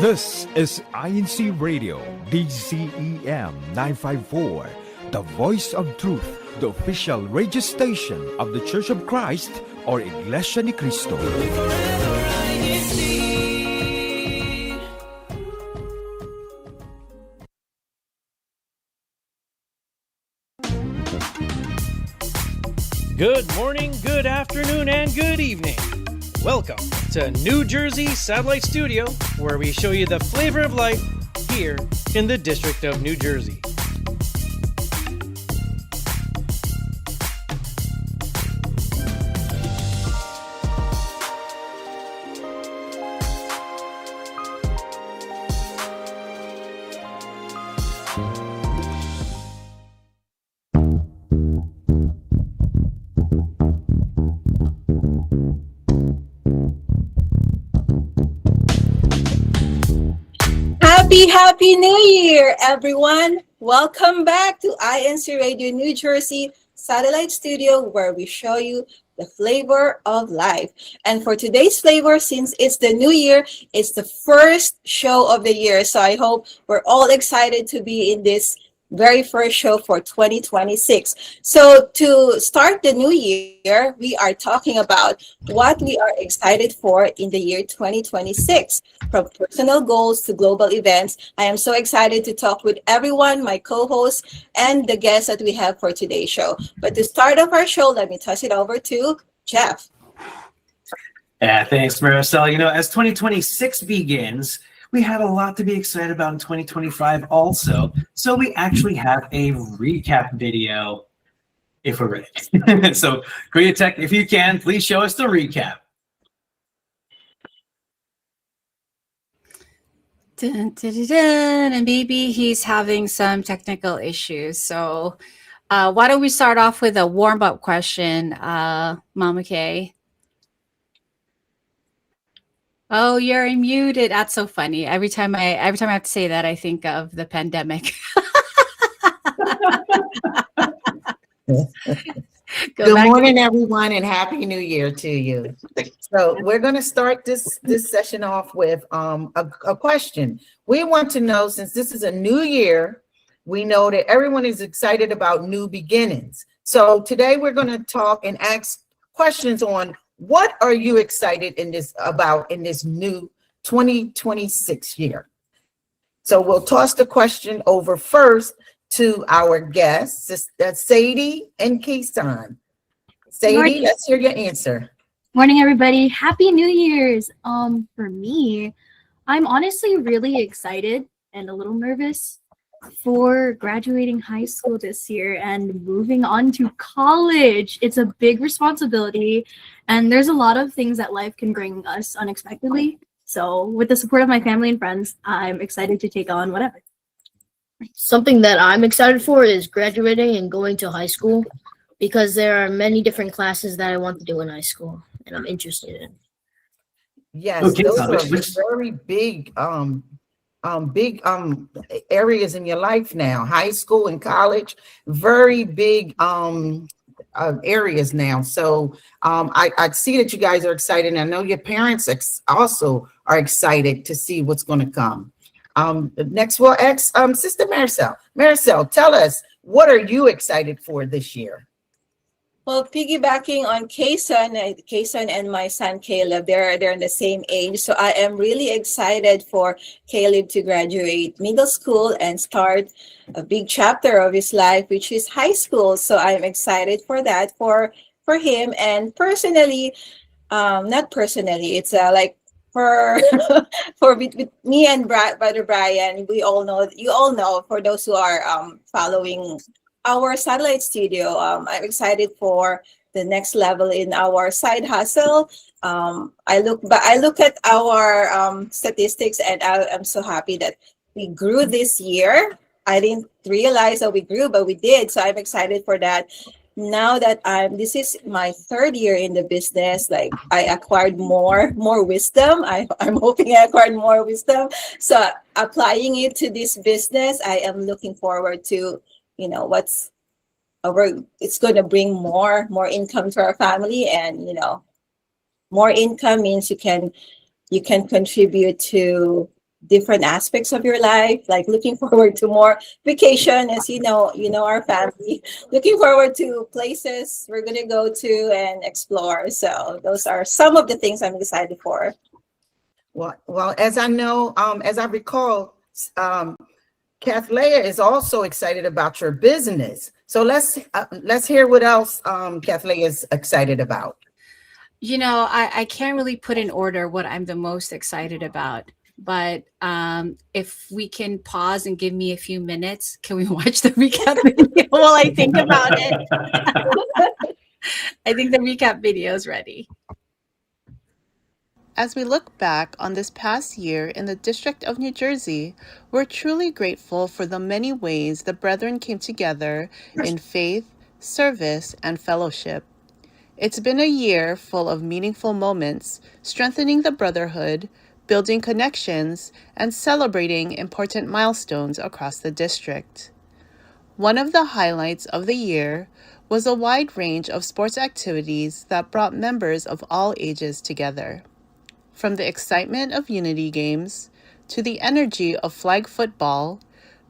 This is INCRadio, DCEM 954, the voice of truth, the official radio station of the Church of Christ, or Iglesianicristo. Good morning, good afternoon, and good evening. Welcome to New Jersey Satellite Studio, where we show you the flavor of life here in the District of New Jersey. Happy New Year, everyone! Welcome back to INCRadio New Jersey Satellite Studio, where we show you the flavor of life. And for today's flavor, since it's the new year, it's the first show of the year. So I hope we're all excited to be in this very first show for 2026. So to start the new year, we are talking about what we are excited for in the year 2026. From personal goals to global events, I am so excited to talk with everyone, my co-hosts, and the guests that we have for today's show. But to start off our show, let me toss it over to Jeff. Yeah, thanks, Maricel. You know, as 2026 begins, we have a lot to be excited about in 2025 also. So we actually have a recap video if we're ready. So Korea Tech, if you can, please show us the recap. Dun, dun, dun, dun. And maybe he's having some technical issues. So why don't we start off with a warm-up question, Mama Kay? Oh, you're muted. That's so funny. Every time I have to say that, I think of the pandemic. Good morning, everyone, and Happy New Year to you. So we're going to start this session off with a question. We want to know, since this is a new year, we know that everyone is excited about new beginnings. So today we're going to talk and ask questions on what are you excited in this new 2026 year. So we'll toss the question over first to our guests, that's Sadie and Kaysan. Sadie, let's hear your answer. Morning, everybody. Happy New Year's. For me, I'm honestly really excited and a little nervous for graduating high school this year and moving on to college. It's a big responsibility, and there's a lot of things that life can bring us unexpectedly. So with the support of my family and friends, I'm excited to take on whatever. Something that I'm excited for is graduating and going to high school, because there are many different classes that I want to do in high school and I'm interested in. Yes, Okay, those are very big areas in your life now. High school and college, very big areas now. So I see that you guys are excited. I know your parents also are excited to see what's going to come. Next we'll ask Sister Maricel. Maricel, tell us, what are you excited for this year? Well, piggybacking on Kaysan and my son Caleb, they're in the same age. So I am really excited for Caleb to graduate middle school and start a big chapter of his life, which is high school. So I'm excited for that for him. And personally, not personally, it's like for with me and Brother Brian, you all know, for those who are following our satellite studio, I'm excited for the next level in our side hustle. I look at our statistics, and I'm so happy that we grew this year. I didn't realize that we grew, but we did. So I'm excited for that. Now that this is my third year in the business, like I acquired more wisdom. I'm hoping I acquired more wisdom. So applying it to this business, I am looking forward to, it's going to bring more income to our family, and more income means you can contribute to different aspects of your life, like looking forward to more vacation, as you know our family, looking forward to places we're going to go to and explore. So those are some of the things I'm excited for. Well, as I know, as I recall, Kathleen is also excited about your business. So let's hear what else Kathleen is excited about. I can't really put in order what I'm the most excited about. But if we can pause and give me a few minutes, can we watch the recap video while I think about it? I think the recap video is ready. As we look back on this past year in the District of New Jersey, we're truly grateful for the many ways the brethren came together in faith, service, and fellowship. It's been a year full of meaningful moments, strengthening the brotherhood, building connections, and celebrating important milestones across the district. One of the highlights of the year was a wide range of sports activities that brought members of all ages together. From the excitement of unity games to the energy of flag football,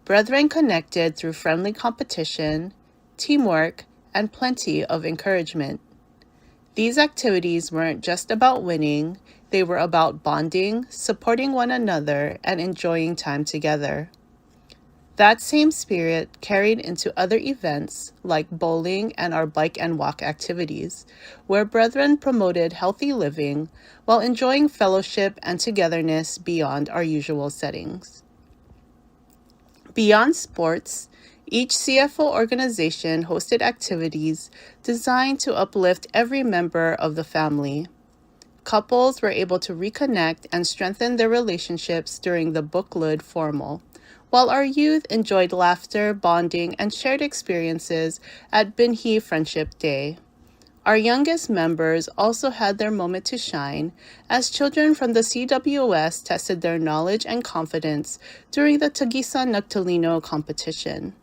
brethren connected through friendly competition, teamwork, and plenty of encouragement. These activities weren't just about winning, they were about bonding, supporting one another, and enjoying time together. That same spirit carried into other events like bowling and our bike and walk activities, where brethren promoted healthy living while enjoying fellowship and togetherness beyond our usual settings. Beyond sports, each CFO organization hosted activities designed to uplift every member of the family. Couples were able to reconnect and strengthen their relationships during the Book-Lud formal, while our youth enjoyed laughter, bonding, and shared experiences at Binhi Friendship Day. Our youngest members also had their moment to shine as children from the CWS tested their knowledge and confidence during the Tagisan Nagtalino competition.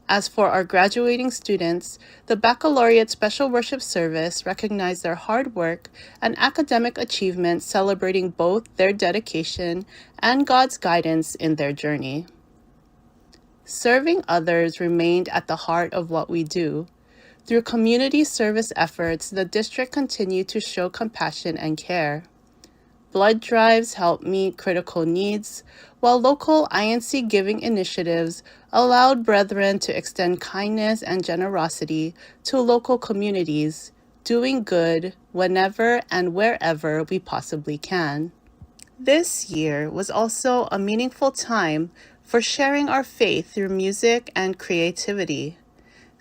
As for our graduating students, the Baccalaureate Special Worship Service recognized their hard work and academic achievements, celebrating both their dedication and God's guidance in their journey. Serving others remained at the heart of what we do. Through community service efforts, the district continued to show compassion and care. Blood drives helped meet critical needs, while local INC giving initiatives allowed brethren to extend kindness and generosity to local communities, doing good whenever and wherever we possibly can. This year was also a meaningful time for sharing our faith through music and creativity.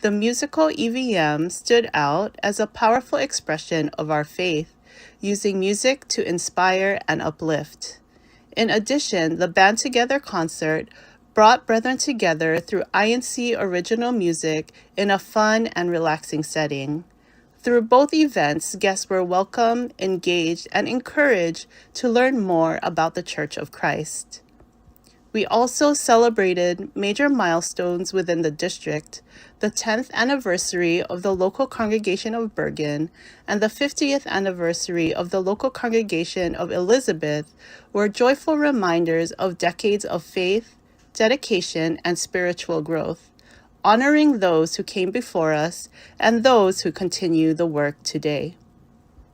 The musical EVM stood out as a powerful expression of our faith, using music to inspire and uplift. In addition, the Band Together concert brought brethren together through INC original music in a fun and relaxing setting. Through both events, guests were welcome, engaged, and encouraged to learn more about the Church of Christ. We also celebrated major milestones within the district, the 10th anniversary of the local congregation of Bergen and the 50th anniversary of the local congregation of Elizabeth were joyful reminders of decades of faith, dedication, and spiritual growth, honoring those who came before us and those who continue the work today.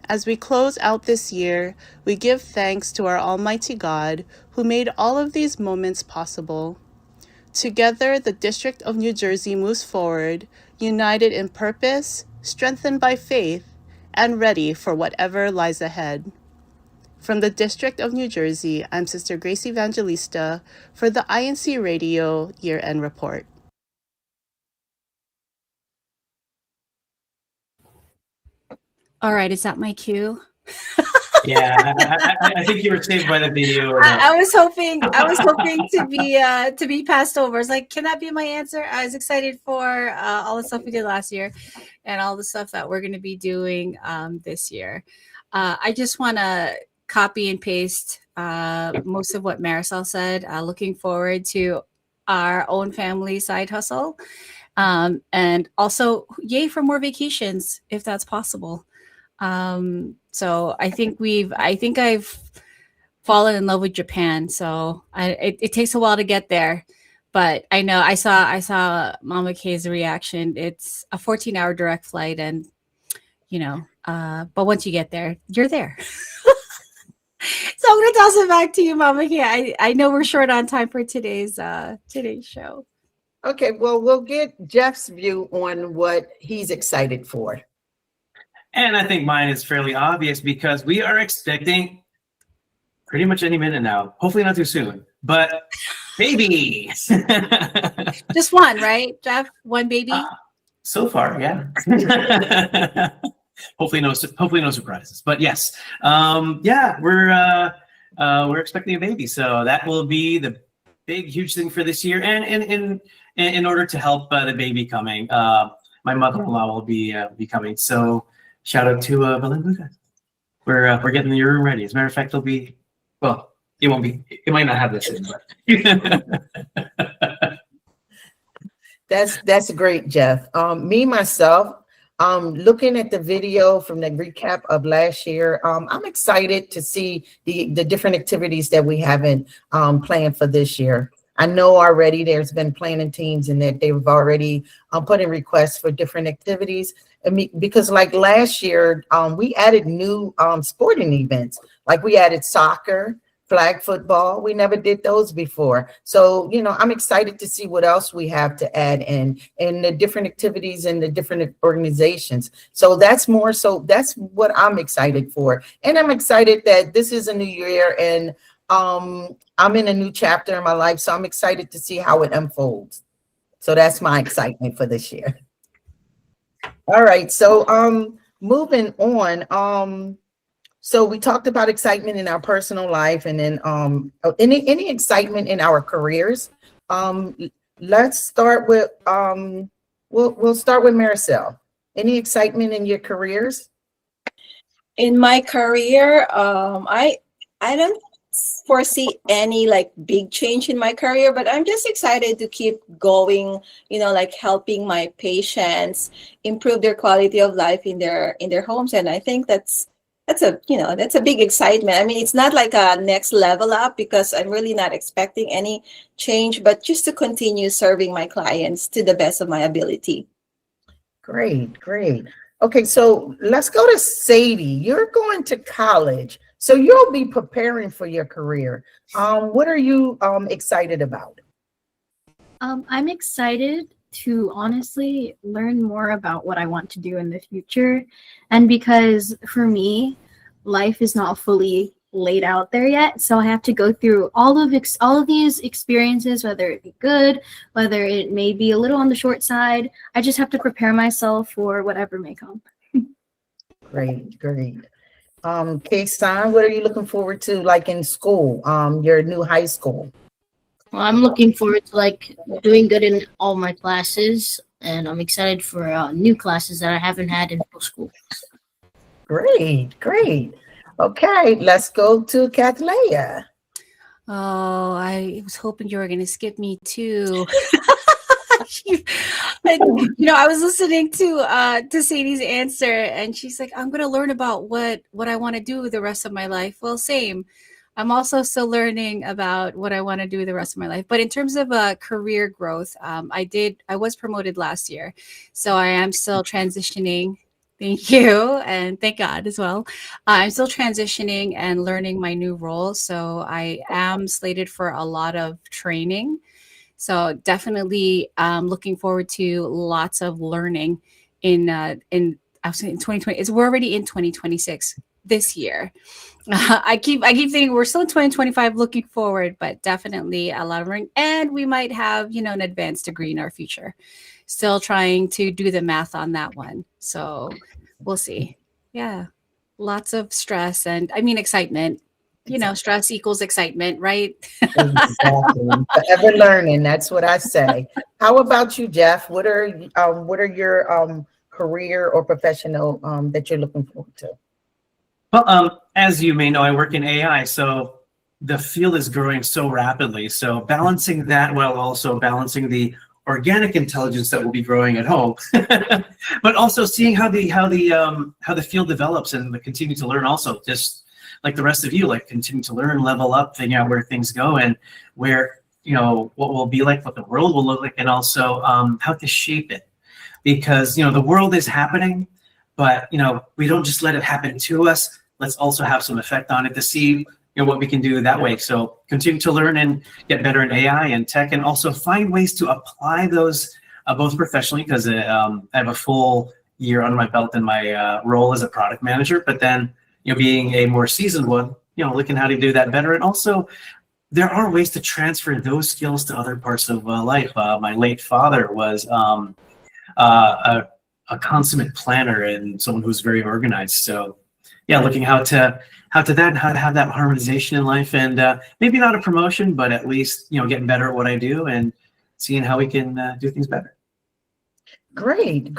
As we close out this year, we give thanks to our Almighty God who made all of these moments possible. Together, the District of New Jersey moves forward, united in purpose, strengthened by faith, and ready for whatever lies ahead. From the District of New Jersey, I'm Sister Grace Evangelista for the INCRadio Year-End Report. All right, is that my cue? Yeah, I think you were saved by the video. I was hoping to be passed over. It's like, can that be my answer? I was excited for all the stuff we did last year and all the stuff that we're going to be doing this year. I just want to copy and paste most of what Marisol said. Looking forward to our own family side hustle. And also, yay for more vacations, if that's possible. So I think I've fallen in love with Japan. So it takes a while to get there, but I know I saw Mama K's reaction. It's a 14-hour direct flight, and but once you get there, you're there. So I'm gonna toss it back to you, Mama K. I know we're short on time for today's show. Okay, well, we'll get Jeff's view on what he's excited for. And I think mine is fairly obvious because we are expecting pretty much any minute now. Hopefully not too soon, but baby. Just one, right, Jeff? One baby? So far, yeah. Hopefully no surprises. But yes, we're expecting a baby, so that will be the big, huge thing for this year. And in order to help the baby coming, my mother-in-law will be coming. So shout out to Belinda. We're getting your room ready. As a matter of fact, it'll be, well, it won't be. It might not have this in, but That's great, Jeff. Me myself, looking at the video from the recap of last year, I'm excited to see the different activities that we haven't planned for this year. I know already there's been planning teams and that they've already put in requests for different activities. Because like last year, we added new sporting events. Like we added soccer, flag football. We never did those before. So, I'm excited to see what else we have to add in the different activities and the different organizations. So that's what I'm excited for. And I'm excited that this is a new year and I'm in a new chapter in my life. So I'm excited to see how it unfolds. So that's my excitement for this year. All right. So moving on. So we talked about excitement in our personal life, and then any excitement in our careers. Let's start with we'll start with Maricel. Any excitement in your careers? In my career, I don't foresee any like big change in my career, but I'm just excited to keep going, like helping my patients improve their quality of life in their homes. And I think that's a big excitement. I mean, it's not like a next level up because I'm really not expecting any change, but just to continue serving my clients to the best of my ability. Great. Okay, so let's go to Sadie. You're going to college, so you'll be preparing for your career. What are you excited about? I'm excited to honestly learn more about what I want to do in the future. And because for me, life is not fully laid out there yet. So I have to go through all of these experiences, whether it be good, whether it may be a little on the short side. I just have to prepare myself for whatever may come. Great. Kay-san, what are you looking forward to like in school, your new high school? Well, I'm looking forward to doing good in all my classes, and I'm excited for new classes that I haven't had in middle school. Great. Okay, let's go to Kathleen. Oh, I was hoping you were going to skip me too. I was listening to Sadie's answer, and she's like, "I'm going to learn about what I want to do with the rest of my life." Well, same. I'm also still learning about what I want to do the rest of my life. But in terms of career growth, I was promoted last year. So I am still transitioning. Thank you. And thank God as well. I'm still transitioning and learning my new role. So I am slated for a lot of training. So definitely looking forward to lots of learning in 2020. We're already in 2026 this year. I keep thinking we're still in 2025 looking forward, but definitely a lot of learning. And we might have, an advanced degree in our future. Still trying to do the math on that one. So we'll see. Yeah. Lots of stress and excitement. Stress equals excitement, right? Exactly. Forever learning. That's what I say. How about you, Jeff? What are your career or professional that you're looking forward to? Well, as you may know, I work in AI, so the field is growing so rapidly. So balancing that while also balancing the organic intelligence that will be growing at home, but also seeing how the field develops and continue to learn. Also, just like the rest of you, like continue to learn, level up, figure out where things go and where what will be like, what the world will look like, and also how to shape it. Because the world is happening, but we don't just let it happen to us. Let's also have some effect on it to see what we can do that way. So continue to learn and get better in AI and tech, and also find ways to apply those both professionally, because I have a full year under my belt in my role as a product manager. But then being a more seasoned one, looking how to do that better. And also there are ways to transfer those skills to other parts of life. My late father was a consummate planner and someone who's very organized. So yeah, looking how to have that harmonization in life, and maybe not a promotion, but at least getting better at what I do and seeing how we can do things better. Great,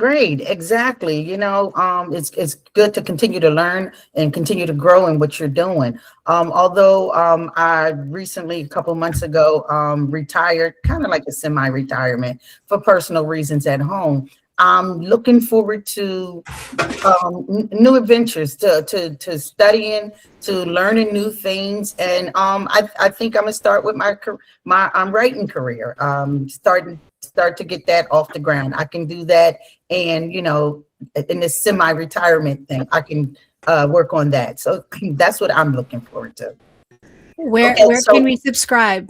exactly. It's good to continue to learn and continue to grow in what you're doing. Although I recently, a couple months ago, retired, kind of like a semi-retirement for personal reasons at home. I'm looking forward to new adventures, to studying, to learning new things, and I think I'm gonna start with my writing career. Start to get that off the ground. I can do that, and in this semi-retirement thing, I can work on that. So that's what I'm looking forward to. Where can we subscribe?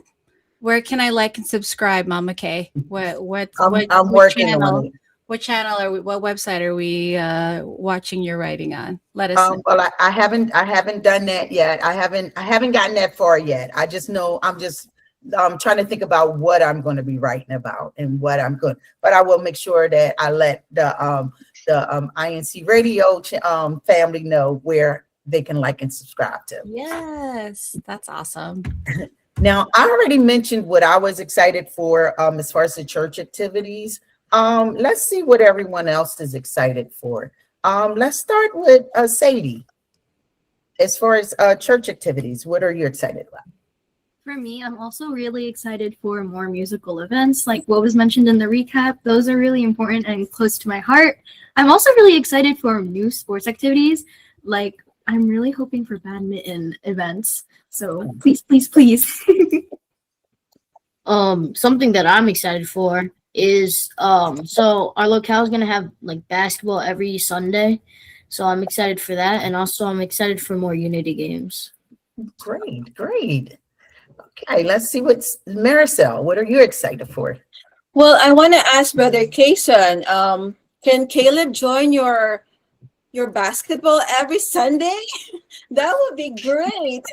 Where can I like and subscribe, Mama Kay? I'm working channel? on it. What channel are we? What website are we watching your writing on? Let us know. Well, I haven't done that yet. I haven't gotten that far yet. I just know I'm trying to think about what I'm going to be writing about and what I'm good. But I will make sure that I let the INCRadio family know where they can like and subscribe to. Yes, that's awesome. Now, I already mentioned what I was excited for as far as the church activities. Let's see what everyone else is excited for. Let's start with Sadie. As far as church activities, what are you excited about? For me, I'm also really excited for more musical events, like what was mentioned in the recap. Those are really important and close to my heart. I'm also really excited for new sports activities. Like, I'm really hoping for badminton events. So please. Something that I'm excited for is so our locale is gonna have like basketball every Sunday, so I'm excited for that, and also I'm excited for more Unity games. Great. Okay, let's see what's Maricel. What are you excited for? Well, I want to ask Brother Kayson, can Caleb join your basketball every Sunday? That would be great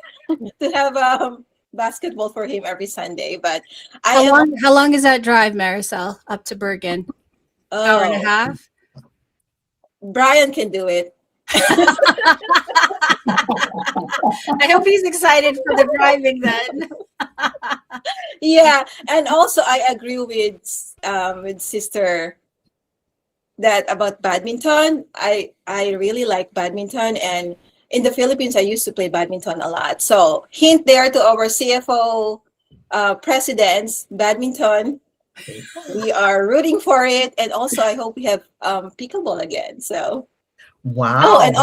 to have basketball for him every Sunday. But how long is that drive, Maricel, up to Bergen? Hour and a half? Brian can do it. I hope he's excited for the driving then. Yeah, and also I agree with Sister that about badminton. I really like badminton, and in the Philippines I used to play badminton a lot. So hint there to our CFO presidents, badminton. We are rooting for it, and also I hope we have pickleball again. So wow. Oh, and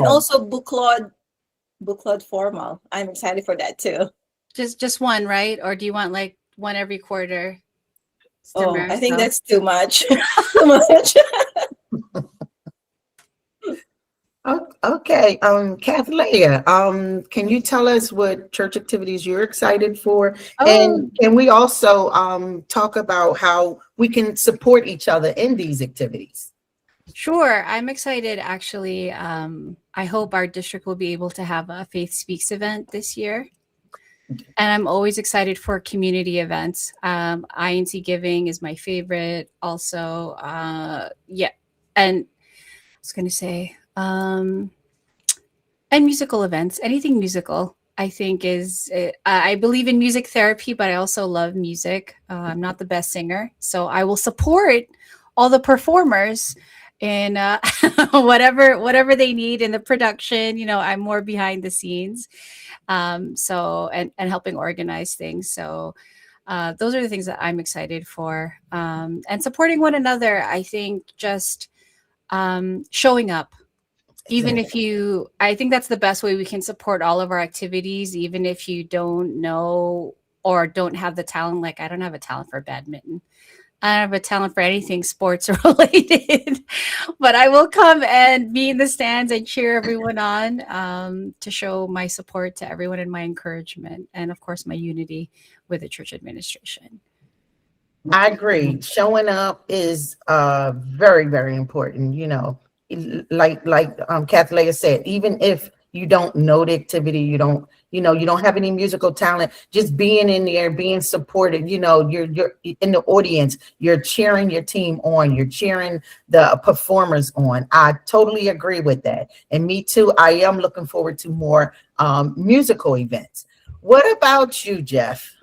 also book club formal. I'm excited for that too. Just one, right? Or do you want like one every quarter? Oh, I think that's too much. Too much. Okay, Kathleen, can you tell us what church activities you're excited for? And can we also talk about how we can support each other in these activities? Sure, I'm excited actually. I hope our district will be able to have a Faith Speaks event this year. And I'm always excited for community events. INC Giving is my favorite also. And I was going to say, and musical events, anything musical, I think is, I believe in music therapy, but I also love music. I'm not the best singer, so I will support all the performers in whatever they need in the production. I'm more behind the scenes. And helping organize things. So those are the things that I'm excited for. And supporting one another, I think just showing up. Even if I think that's the best way we can support all of our activities, even if you don't know or don't have the talent. Like, I don't have a talent for badminton. I don't have a talent for anything sports related, but I will come and be in the stands and cheer everyone on, to show my support to everyone and my encouragement, and of course my unity with the church administration. I agree. Showing up is very, very important. Like Kathleen said, even if you don't know the activity, you don't have any musical talent, just being in there, being supported, you're in the audience, you're cheering your team on, you're cheering the performers on. I totally agree with that. And me too, I am looking forward to more musical events. What about you, Jeff?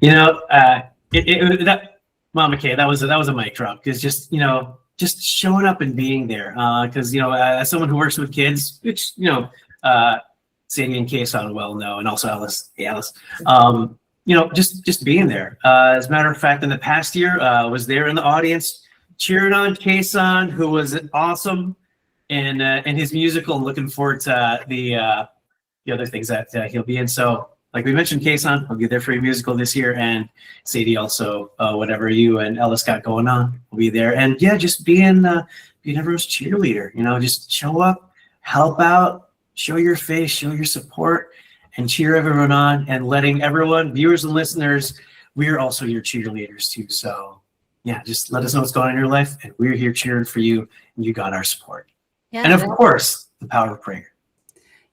Mama Kay, that was a mic drop, because just showing up and being there, because as someone who works with kids, which Sadie and Kason well know, and also Alice, just being there. As a matter of fact, in the past year, was there in the audience cheering on Kason, who was awesome in his musical, and looking forward to the other things that he'll be in. So, like we mentioned, Kason, I'll be there for your musical this year, and Sadie also, whatever you and Ellis got going on, will be there. And yeah, just being everyone's cheerleader. Just show up, help out, show your face, show your support, and cheer everyone on, and letting everyone, viewers and listeners, we're also your cheerleaders too. So yeah, just let us know what's going on in your life, and we're here cheering for you, and you got our support. Yeah, and of course, the power of prayer.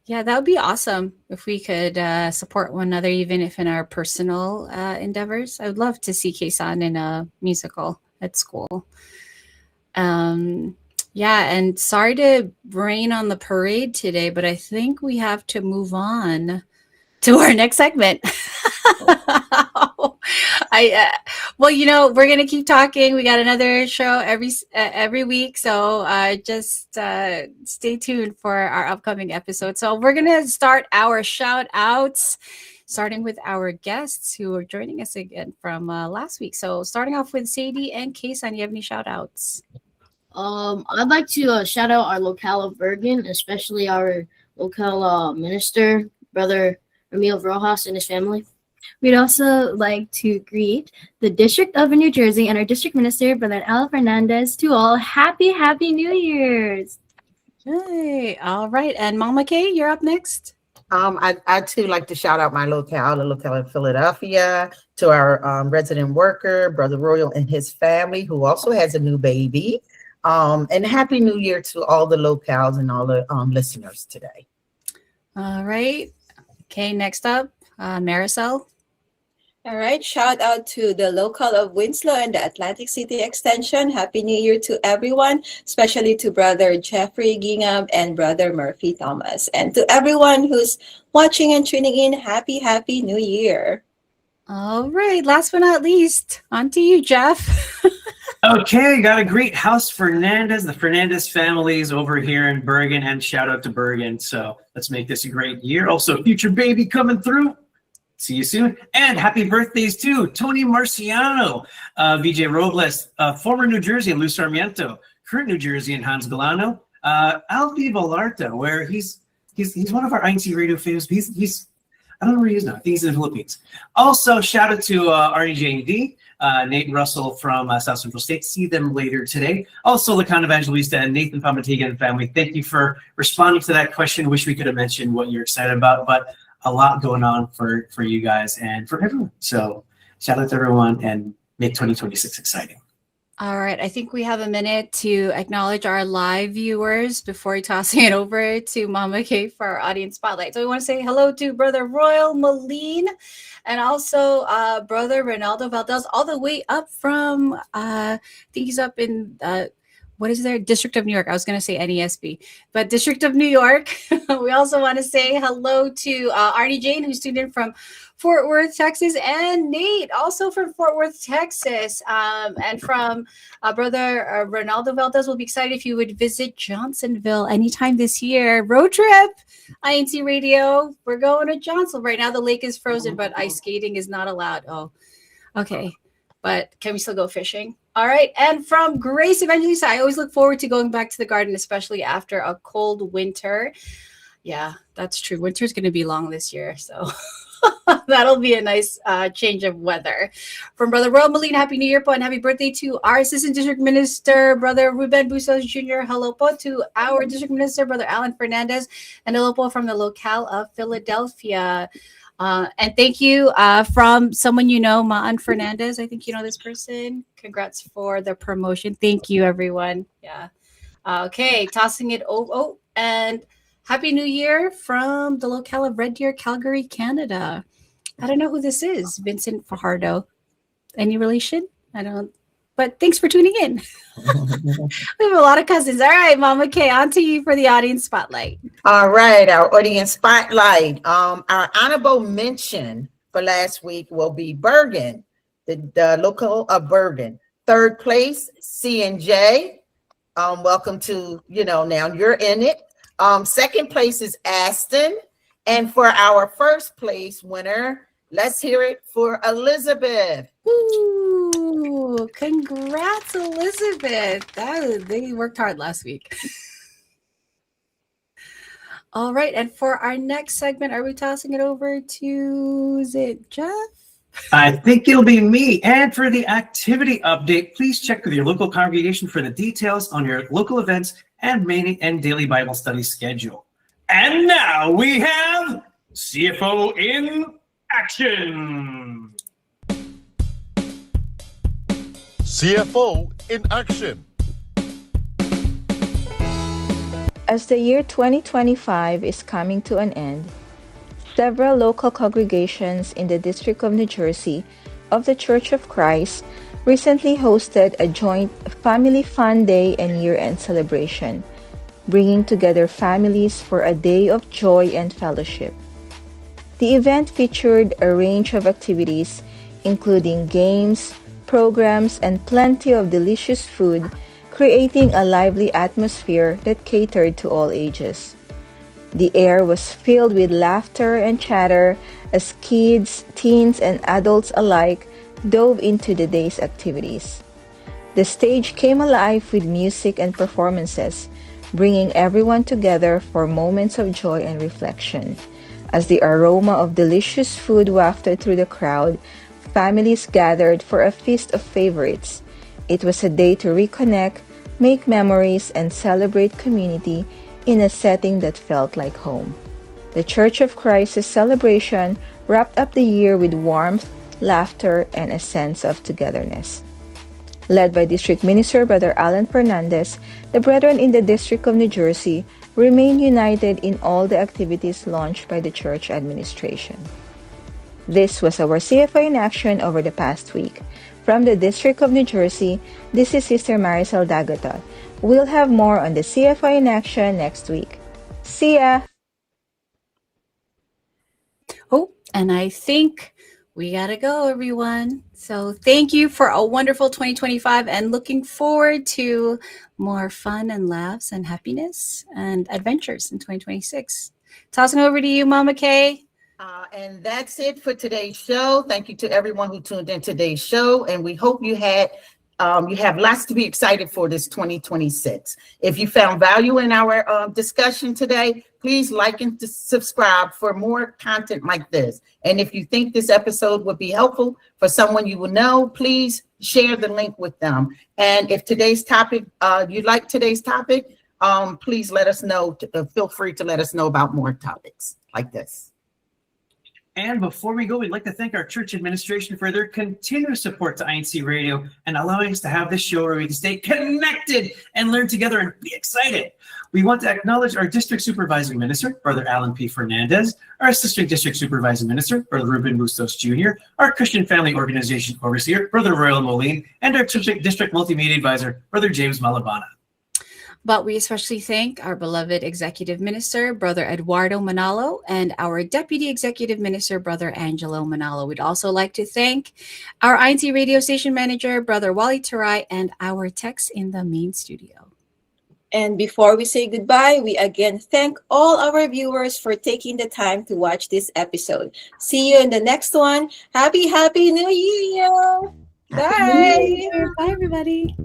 Yeah, that would be awesome if we could support one another, even if in our personal endeavors. I would love to see Kason in a musical at school. Yeah, and sorry to rain on the parade today, but I think we have to move on to our next segment. We're gonna keep talking. We got another show every week, so just stay tuned for our upcoming episode. So we're gonna start our shout outs, starting with our guests who are joining us again from last week. So starting off with Sadie and Kason, you have any shout outs? I'd like to shout out our locale of Bergen, especially our local minister, Brother Emil Rojas, and his family. We'd also like to greet the District of New Jersey and our district minister, Brother Al Fernandez, to all happy New Year's. Hey, all right. And Mama Kay, you're up next. I too like to shout out my locale, the locale in Philadelphia, to our resident worker, Brother Royal, and his family, who also has a new baby. And Happy New Year to all the locales and all the listeners today. All right. Okay, next up, Marisol. All right, shout out to the local of Winslow and the Atlantic City Extension. Happy New Year to everyone, especially to Brother Jeffrey Gingham and Brother Murphy Thomas. And to everyone who's watching and tuning in, happy New Year. All right, last but not least, on to you, Jeff. Okay, got to greet House Fernandez, the Fernandez families over here in Bergen, and shout out to Bergen. So let's make this a great year. Also, future baby coming through. See you soon. And happy birthdays to Tony Marciano, VJ Robles, former New Jersey and Lou Sarmiento, current New Jersey and Hans Galano, Alfie Vallarta, where he's one of our INCRadio fans. He's I don't know where he is now. I think he's in the Philippines. Also, shout out to Arnie J&D, Nate Russell from South Central State. See them later today. Also, Lacan Evangelista and Nathan Pamatigan and family. Thank you for responding to that question. Wish we could have mentioned what you're excited about, but a lot going on for you guys and for everyone. So shout out to everyone and make 2026 exciting. All right. I think we have a minute to acknowledge our live viewers before tossing it over to Mama Kay for our audience spotlight. So we want to say hello to Brother Royal Moline and also Brother Ronaldo Valdez, all the way up from, I think he's up in what is there? District of New York. I was going to say NESB, but District of New York. We also want to say hello to Arnie Jane, who's tuned in from Fort Worth, Texas, and Nate, also from Fort Worth, Texas, and from brother Ronaldo Valdez. Will be excited if you would visit Johnsonville anytime this year. Road trip, INC Radio. We're going to Johnsonville right now. The lake is frozen, but ice skating is not allowed. Oh, okay. But can we still go fishing? All right. And from Grace Evangelista, I always look forward to going back to the garden, especially after a cold winter. Yeah, that's true. Winter's going to be long this year. So that'll be a nice change of weather. From Brother Royal Molina, Happy New Year po, and happy birthday to our Assistant District Minister, Brother Ruben Bustos Jr. Hello po to our District Minister, Brother Alan Fernandez, and hello po from the locale of Philadelphia. And thank you from someone you know, Maan Fernandez. I think you know this person. Congrats for the promotion. Thank you, everyone. Yeah. Okay, tossing it over. Oh, and Happy New Year from the locale of Red Deer, Calgary, Canada. I don't know who this is. Vincent Fajardo. Any relation? I don't. But thanks for tuning in. We have a lot of cousins. All right, Mama Kay, on to you for the audience spotlight. All right, our audience spotlight. Our honorable mention for last week will be Bergen, the local of Bergen. Third place, C&J. Welcome to, now you're in it. Second place is Aston. And for our first place winner, let's hear it for Elizabeth. Ooh, congrats, Elizabeth. They worked hard last week. All right, and for our next segment, are we tossing it over to, is it Jeff? I think it'll be me. And for the activity update, please check with your local congregation for the details on your local events and main and daily Bible study schedule. And now we have CFO in action. CFO in action. As the year 2025 is coming to an end, several local congregations in the District of New Jersey of the Church of Christ recently hosted a joint Family Fun Day and year-end celebration, bringing together families for a day of joy and fellowship. The event featured a range of activities, including games, programs, and plenty of delicious food, creating a lively atmosphere that catered to all ages. The air was filled with laughter and chatter as kids, teens, and adults alike dove into the day's activities. The stage came alive with music and performances, bringing everyone together for moments of joy and reflection. As the aroma of delicious food wafted through the crowd, families gathered for a feast of favorites. It was a day to reconnect, make memories, and celebrate community in a setting that felt like home. The Church of Christ's celebration wrapped up the year with warmth, laughter, and a sense of togetherness. Led by District Minister Brother Alan Fernandez, the brethren in the District of New Jersey remain united in all the activities launched by the church administration. This was our CFO in action over the past week. From the District of New Jersey, this is Sister Marisol Dagata. We'll have more on the CFO in action next week. See ya! Oh, and I think we gotta go, everyone. So thank you for a wonderful 2025 and looking forward to more fun and laughs and happiness and adventures in 2026. Tossing over to you, Mama Kay. And that's it for today's show. Thank you to everyone who tuned in today's show. And we hope you have lots to be excited for this 2026. If you found value in our discussion today, please like and subscribe for more content like this. And if you think this episode would be helpful for someone you will know, please share the link with them. And if today's topic, you like today's topic, please let us know. Feel free to let us know about more topics like this. And before we go, we'd like to thank our church administration for their continuous support to INC Radio and allowing us to have this show where we can stay connected and learn together and be excited. We want to acknowledge our District Supervising Minister, Brother Alan P. Fernandez, our Assistant District Supervising Minister, Brother Ruben Bustos Jr., our Christian Family Organization Overseer, Brother Royal Moline, and our District Multimedia Advisor, Brother James Malabana. But we especially thank our beloved Executive Minister, Brother Eduardo Manalo, and our Deputy Executive Minister, Brother Angelo Manalo. We'd also like to thank our INC radio station manager, Brother Wally Tarai, and our techs in the main studio. And before we say goodbye, we again thank all our viewers for taking the time to watch this episode. See you in the next one. Happy New Year! Bye! Bye, everybody.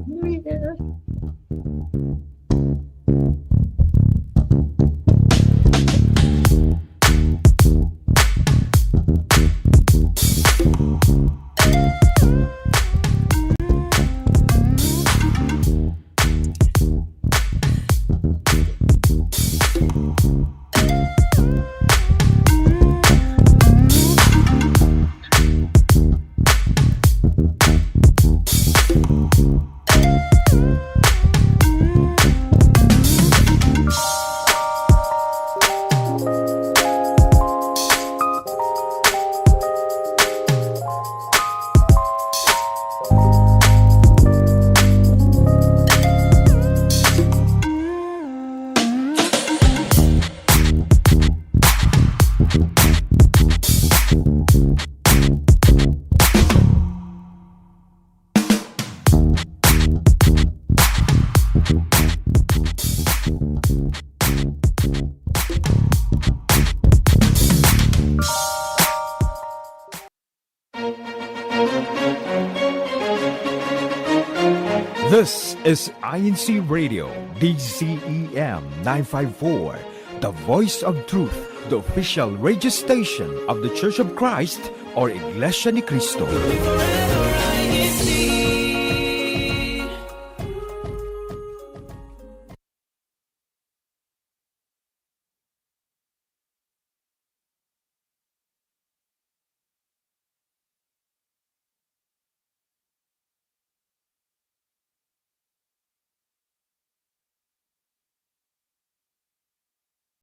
This is INCRadio, DCEM 954, the voice of truth, the official radio station of the Church of Christ or Iglesia ni Cristo.